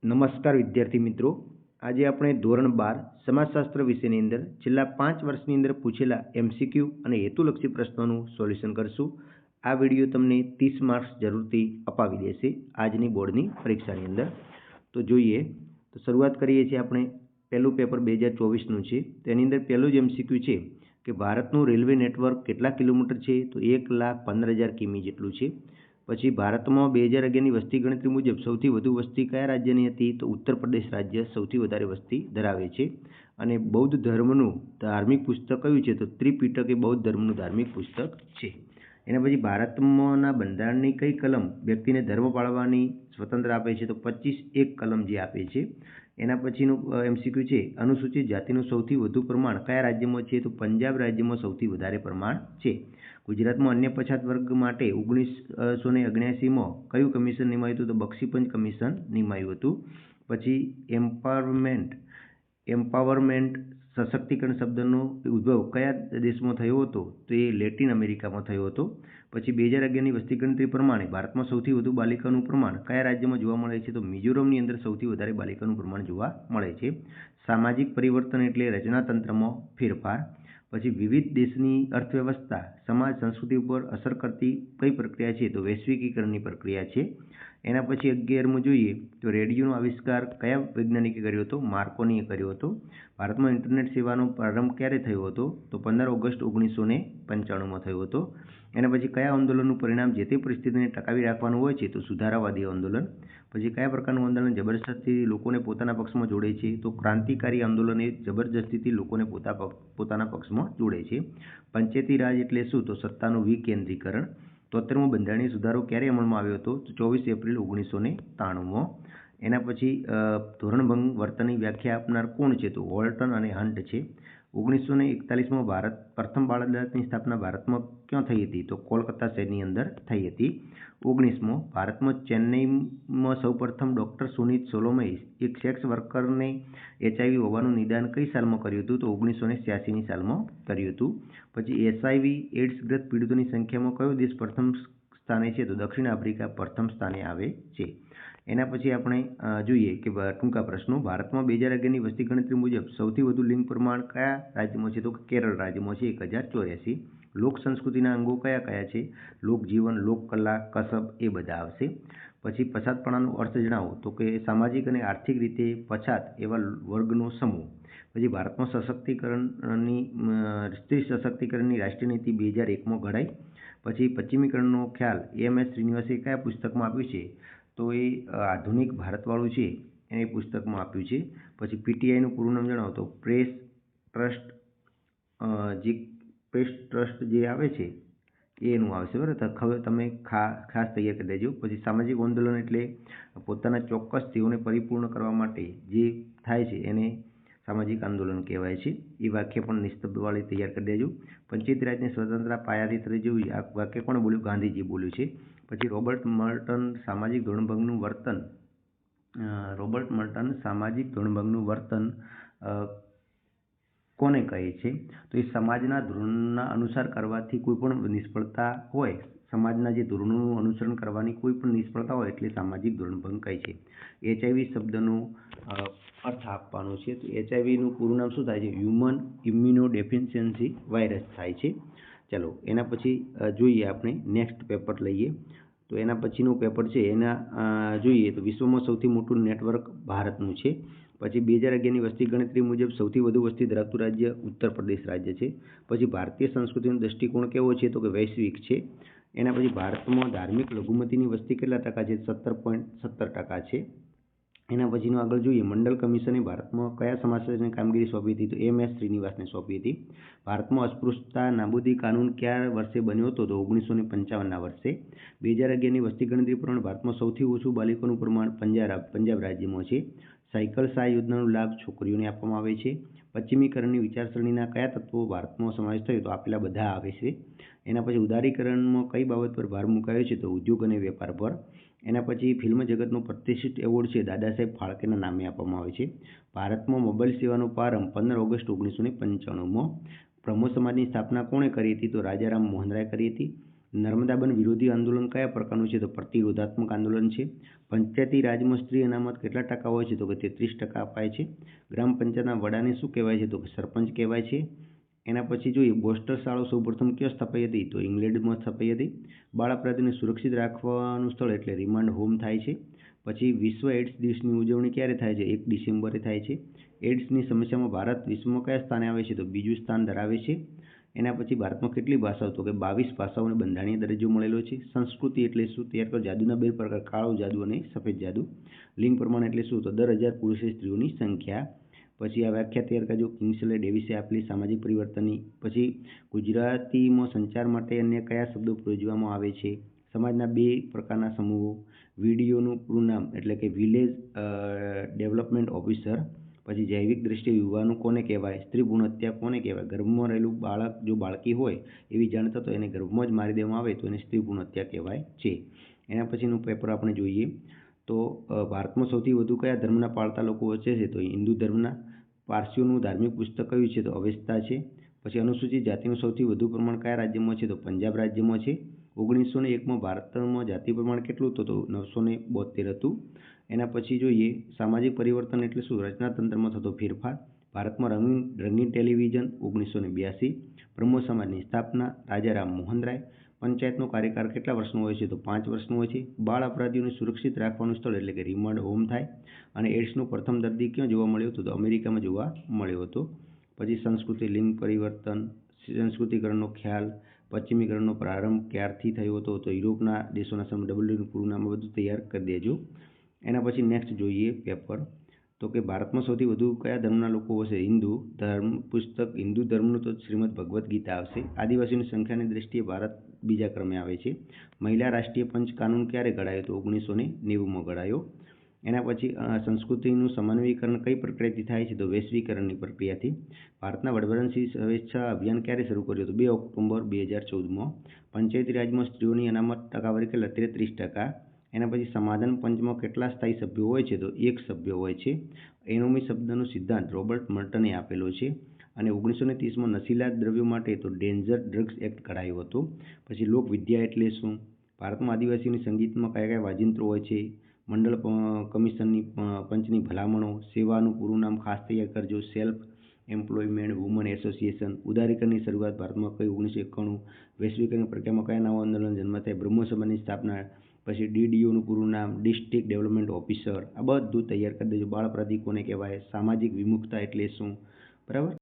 નમસ્કાર વિદ્યાર્થી મિત્રો, આજે આપણે ધોરણ 12 સમાજશાસ્ત્ર વિષયની અંદર છેલ્લા 5 વર્ષની અંદર પૂછેલા MCQ અને હેતુલક્ષી પ્રશ્નોનું સોલ્યુશન કરશું. આ વિડીયો તમને 30 માર્ક્સ જરૂરથી અપાવી દેશે આજની બોર્ડની પરીક્ષાની અંદર. તો જોઈએ, તો શરૂઆત કરીએ છીએ આપણે. પહેલું પેપર 2024નું છે. તેની અંદર પહેલું જ MCQ છે કે ભારતનું રેલવે નેટવર્ક કેટલા કિલોમીટર છે? તો 1,15,000 કિમી જેટલું છે. પછી ભારતમાં 2011ની વસ્તી ગણતરી મુજબ સૌથી વધુ વસ્તી કયા રાજ્યની હતી? તો ઉત્તર પ્રદેશ રાજ્ય સૌથી વધારે વસ્તી ધરાવે છે. અને બૌદ્ધ ધર્મનું ધાર્મિક પુસ્તક કયું છે? તો ત્રિપિટક એ બૌદ્ધ ધર્મનું ધાર્મિક પુસ્તક છે. એના પછી ભારતમાંના બંધારણની કઈ કલમ વ્યક્તિને ધર્મ પાળવાની સ્વતંત્ર આપે છે? તો 25(1) કલમ જે આપે છે. એના પછીનું MCQ છે, અનુસૂચિત જાતિનું સૌથી વધુ પ્રમાણ કયા રાજ્યમાં છે? તો પંજાબ રાજ્યમાં સૌથી વધારે પ્રમાણ છે. ગુજરાતમાં અન્ય પછાત વર્ગ માટે 1979માં કયું કમિશન નિમાયું હતું? તો બક્ષીપંચ કમિશન નિમાયું હતું. પછી એમ્પાવરમેન્ટ સશક્તિકરણ શબ્દનો ઉદ્ભવ કયા દેશમાં થયો હતો? તો એ લેટિન અમેરિકામાં થયો હતો. પછી 2011ની વસ્તી ગણતરી પ્રમાણે ભારતમાં સૌથી વધુ બાલિકાનું પ્રમાણ કયા રાજ્યમાં જોવા મળે છે? તો મિઝોરમની અંદર સૌથી વધારે બાલિકાનું પ્રમાણ જોવા મળે છે. સામાજિક પરિવર્તન એટલે રચનાતંત્રમાં ફેરફાર. પછી વિવિધ દેશની અર્થવ્યવસ્થા, સમાજ, સંસ્કૃતિ ઉપર અસર કરતી કઈ પ્રક્રિયા છે? તો વૈશ્વિકીકરણની પ્રક્રિયા છે. એના પછી 11મું જોઈએ તો રેડિયોનો આવિષ્કાર કયા વૈજ્ઞાનિકે કર્યો હતો? માર્કોનીએ કર્યો હતો. ભારતમાં ઇન્ટરનેટ સેવાનો પ્રારંભ ક્યારે થયો હતો? તો 15 ઓગસ્ટ 1995માં થયો હતો. એના પછી કયા આંદોલનનું પરિણામ જે તે પરિસ્થિતિને ટકાવી રાખવાનું હોય છે? તો સુધારાવાદી આંદોલન. પછી કયા પ્રકારનું આંદોલન જબરજસ્તીથી લોકોને પોતાના પક્ષમાં જોડે છે? તો ક્રાંતિકારી આંદોલન એ જબરજસ્તીથી લોકોને પોતાના પક્ષમાં જોડે છે. પંચાયતી રાજ એટલે શું? તો સત્તાનું વિકેન્દ્રીકરણ. 73મો બંધારણીય સુધારો ક્યારે અમલમાં આવ્યો હતો? તો 24 એપ્રિલ 1993માં. એના પછી ધોરણભંગ વર્તનની વ્યાખ્યા આપનાર કોણ છે? તો વોલ્ટન અને હન્ટ છે. 1941માં ભારત પ્રથમ બાળ અદાલતની સ્થાપના ભારતમાં ક્યાં થઈ હતી? તો કોલકાતા શહેરની અંદર થઈ હતી. 19મો ભારતમાં ચેન્નઈમાં સૌપ્રથમ ડૉક્ટર સુનીત સોલોમઈ એક સેક્સ વર્કરને HIV હોવાનું નિદાન કઈ સાલમાં કર્યું હતું? તો 1986ની સાલમાં કર્યું હતું. પછી HIV એડ્સગ્રસ્ત પીડિતોની સંખ્યામાં કયો દેશ પ્રથમ સ્થાને છે? તો દક્ષિણ આફ્રિકા પ્રથમ સ્થાને આવે છે. એના પછી આપણે જોઈએ કે ટૂંકા પ્રશ્નો. ભારતમાં 2011ની વસ્તી ગણતરી મુજબ સૌથી વધુ લિંગ પ્રમાણ કયા રાજ્યમાં છે? તો કેરળ રાજ્યમાં છે, 1084. લોક સંસ્કૃતિના અંગો કયા કયા છે? લોકજીવન, લોકકલા, કસબ એ બધા આવશે. પછી પછાતપણાનો અર્થ જણાવો. તો કે સામાજિક અને આર્થિક રીતે પછાત એવા વર્ગનો સમૂહ. પછી ભારતમાં સ્ત્રી સશક્તિકરણની રાષ્ટ્રીય નીતિ 2001માં ઘડાઈ. પછી પશ્ચિમીકરણનો ખ્યાલ AMS શ્રીનિવાસે કયા પુસ્તકમાં આપ્યું છે? તો એ આધુનિક ભારતવાળું છે એ પુસ્તકમાં આપ્યું છે. પછી PTIનું પૂરું નામ જણાવો. તો પ્રેસ ટ્રસ્ટ જે આવે છે એનું આવશે. બરાબર, હવે તમે ખાસ તૈયાર કરી દેજો. પછી સામાજિક આંદોલન એટલે પોતાના ચોક્કસ ધ્યેયોને પરિપૂર્ણ કરવા માટે જે થાય છે એને સામાજિક આંદોલન કહેવાય છે. એ વાક્ય પણ નિસ્તબ્ધવાળી તૈયાર કરી દેજો. પંચાયતી રાજની સ્વતંત્રતા પાયાથી થવી જોઈએ. આ વાક્ય કોણે બોલ્યું? ગાંધીજી બોલ્યું છે. પછી રોબર્ટ મર્ટન સામાજિક ધોરણભંગનું વર્તન કોને કહે છે? તો એ સમાજના ધોરણના અનુસાર કરવાથી કોઈ પણ નિષ્ફળતા હોય, સમાજના જે ધોરણોનું અનુસરણ કરવાની કોઈ પણ નિષ્ફળતા હોય એટલે સામાજિક ધોરણભંગ કહે છે. HIV શબ્દનો અર્થ આપવાનો છે. તો HIVનું પૂરું નામ શું થાય છે? હ્યુમન ઇમ્યુનોડેફિશિયન્સી વાયરસ થાય છે. ચાલો એના પછી જોઈએ, આપણે નેક્સ્ટ પેપર લઈએ. તો એના પછીનું પેપર છે એના જોઈએ તો વિશ્વમાં સૌથી મોટું નેટવર્ક ભારતનું છે. પછી 2011ની વસ્તી ગણતરી મુજબ સૌથી વધુ વસ્તી ધરાવતું રાજ્ય ઉત્તર પ્રદેશ રાજ્ય છે. પછી ભારતીય સંસ્કૃતિનો દૃષ્ટિકોણ કેવો છે? તો કે વૈશ્વિક છે. એના પછી ભારતમાં ધાર્મિક લઘુમતીની વસ્તી કેટલા ટકા છે? 17.17% છે. એના પછીનું આગળ જોઈએ, મંડળ કમિશને ભારતમાં કયા સમાજશાસ્ત્રની કામગીરી સોંપી હતી? તો MS શ્રીનિવાસને સોંપી હતી. ભારતમાં અસ્પૃશ્યતા નાબૂદી કાનૂન કયા વર્ષે બન્યો હતો? તો 1955ના વર્ષે. 2011ની વસ્તી ગણતરી પ્રમાણે ભારતમાં સૌથી ઓછું બાલિકાનું પ્રમાણ પંજાબ રાજ્યમાં છે. સાયકલ શાહ યોજનાનો લાભ છોકરીઓને આપવામાં આવે છે. પશ્ચિમીકરણની વિચારસરણીના કયા તત્વો ભારતમાં સમાવેશ થયો? તો આપેલા બધા આવે છે. એના પછી ઉદારીકરણમાં કઈ બાબત પર ભાર મુકાયો છે? તો ઉદ્યોગ અને વેપાર પર. એના પછી ફિલ્મ જગતનો પ્રતિષ્ઠિત એવોર્ડ છે દાદાસાહેબ ફાળકેના નામે આપવામાં આવે છે. ભારતમાં મોબાઈલ સેવાનો પ્રારંભ 15 ઓગસ્ટ 1995માં. બ્રહ્મો સમાજની સ્થાપના કોણે કરી હતી? તો રાજારામ મોહન રાય કરી હતી. નર્મદાબંધ વિરોધી આંદોલન કયા પ્રકારનું છે? તો પ્રતિરોધાત્મક આંદોલન છે. પંચાયતી રાજમાં સ્ત્રી અનામત કેટલા ટકા હોય છે? તો કે 33% અપાય છે. ગ્રામ પંચાયતના વડાને શું કહેવાય છે? તો કે સરપંચ કહેવાય છે. એના પછી જોઈએ બોસ્ટર શાળાઓ સૌપ્રથમ ક્યાં સ્થપાઈ હતી? તો ઇંગ્લેન્ડમાં સ્થપાઈ હતી. બાળ અપરાધીને સુરક્ષિત રાખવાનું સ્થળ એટલે રિમાન્ડ હોમ થાય છે. પછી વિશ્વ એડ્સ દિવસની ઉજવણી ક્યારે થાય છે? 1 ડિસેમ્બરે થાય છે. એડ્સની સમસ્યામાં ભારત વિશ્વમાં કયા સ્થાને આવે છે? તો બીજું સ્થાન ધરાવે છે. એના પછી ભારતમાં કેટલી ભાષાઓ? તો કે 22 ભાષાઓને બંધારણીય દરજ્જો મળેલો છે. સંસ્કૃતિ એટલે શું? તૈયાર કરો જાદુના 2 પ્રકાર, કાળો જાદુ અને સફેદ જાદુ. લિંગ પ્રમાણ એટલે શું? તો 10,000 પુરુષ સ્ત્રીઓની સંખ્યા. પછી આ વ્યાખ્યા તૈયાર કરજો કિંગ્સલે ડેવિસે આપેલી સામાજિક પરિવર્તનની. પછી ગુજરાતીમાં સંચાર માટે અન્ય કયા શબ્દો પ્રયોજવામાં આવે છે? સમાજના 2 પ્રકારના સમૂહો. વીડીઓનું પૂરું નામ એટલે કે વિલેજ ડેવલપમેન્ટ ઓફિસર. પછી જૈવિક દ્રષ્ટિએ વિવાહનું કોને કહેવાય? સ્ત્રી ભ્રૂણ હત્યા કોને કહેવાય? ગર્ભમાં રહેલું બાળક જો બાળકી હોય એવી જાણતા તો એને ગર્ભમાં જ મારી દેવામાં આવે તો એને સ્ત્રી ભ્રૂણ હત્યા કહેવાય છે. એના પછીનું પેપર આપણે જોઈએ તો ભારતમાં સૌથી વધુ કયા ધર્મના પાળતા લોકો વચ્ચે છે? તો હિન્દુ ધર્મના. પારસીઓનું ધાર્મિક પુસ્તક કયું છે? તો અવેસ્તા છે. પછી અનુસૂચિત જાતિનું સૌથી વધુ પ્રમાણ કયા રાજ્યમાં છે? તો પંજાબ રાજ્યમાં છે. 1901માં ભારતમાં જાતિ પ્રમાણ કેટલું હતું? તો 972 હતું. એના પછી જોઈએ સામાજિક પરિવર્તન એટલે શું? રચનાતંત્રમાં થતો ફેરફાર. ભારતમાં રંગીન ટેલિવિઝન 1982. બ્રહ્મો સમાજની સ્થાપના રાજા રામમોહન રાય. પંચાયતનો કાર્યકાળ કેટલા વર્ષનો હોય છે? તો 5 વર્ષનો હોય છે. બાળ અપરાધીઓને સુરક્ષિત રાખવાનું સ્થળ એટલે કે રિમાન્ડ હોમ થાય. અને એડ્સનો પ્રથમ દર્દી ક્યાં જોવા મળ્યો હતો? તો અમેરિકામાં જોવા મળ્યો હતો. પછી સંસ્કૃતિ, લિંગ પરિવર્તન, સંસ્કૃતિકરણનો ખ્યાલ, પશ્ચિમીકરણનો પ્રારંભ ક્યારથી થયો હતો? તો યુરોપના દેશોના સમય ડબલ્યુનું પૂરું નામ બધું તૈયાર કરી દેજો. એના પછી નેક્સ્ટ જોઈએ પેપર તો કે ભારતમાં સૌથી વધુ કયા ધર્મના લોકો હશે? હિન્દુ ધર્મ. પુસ્તક હિન્દુ ધર્મનું તો શ્રીમદ ભગવદ્ ગીતા આવશે. આદિવાસીની સંખ્યાની દ્રષ્ટિએ ભારત બીજા ક્રમે આવે છે. મહિલા રાષ્ટ્રીય પંચ કાનૂન ક્યારે ઘડાયો? તો 1990માં ઘડાયો. એના પછી સંસ્કૃતિનું સમન્વયીકરણ કઈ પ્રક્રિયાથી થાય છે? તો વૈશ્વિકરણની પ્રક્રિયાથી. ભારતના વડાપ્રધાનશ્રી સ્વેચ્છા અભિયાન ક્યારે શરૂ કર્યું? તો 2 ઓક્ટોબર 2014માં. પંચાયતી રાજમાં સ્ત્રીઓની અનામત ટકાવારી કેટલા? 33%. એના પછી સમાધાન પંચમાં કેટલા સ્થાયી સભ્યો હોય છે? તો 1 સભ્ય હોય છે. એનોમી શબ્દનો સિદ્ધાંત રોબર્ટ મર્ટને આપેલો છે. અને 1930માં નશીલા દ્રવ્યો માટે તો ડેન્જર ડ્રગ્સ એક્ટ ઘડાયો હતો. પછી લોકવિદ્યા એટલે શું? ભારતમાં આદિવાસીની સંગીતમાં કયા કયા વાજિંત્રો હોય છે? મંડળ કમિશનની પંચની ભલામણો. સેવાનું પૂરું નામ ખાસ તૈયાર કરજો. Self employment woman association. ઉદારીકરણની શરૂઆત ભારતમાં કઈ? 1991. વૈશ્વિકરણ પ્રક્રિયામાં કયા નવા આંદોલન જન્મ થાય? બ્રહ્મો સમાજની સ્થાપના. પછી ડીડીઓનું પૂરું નામ ડિસ્ટ્રિક્ટ ડેવલપમેન્ટ ઓફિસર. આ બધું તૈયાર કરી દેજો. બાળ અપરાધી કોને કહેવાય? સામાજિક વિમુખતા એટલે શું? બરાબર.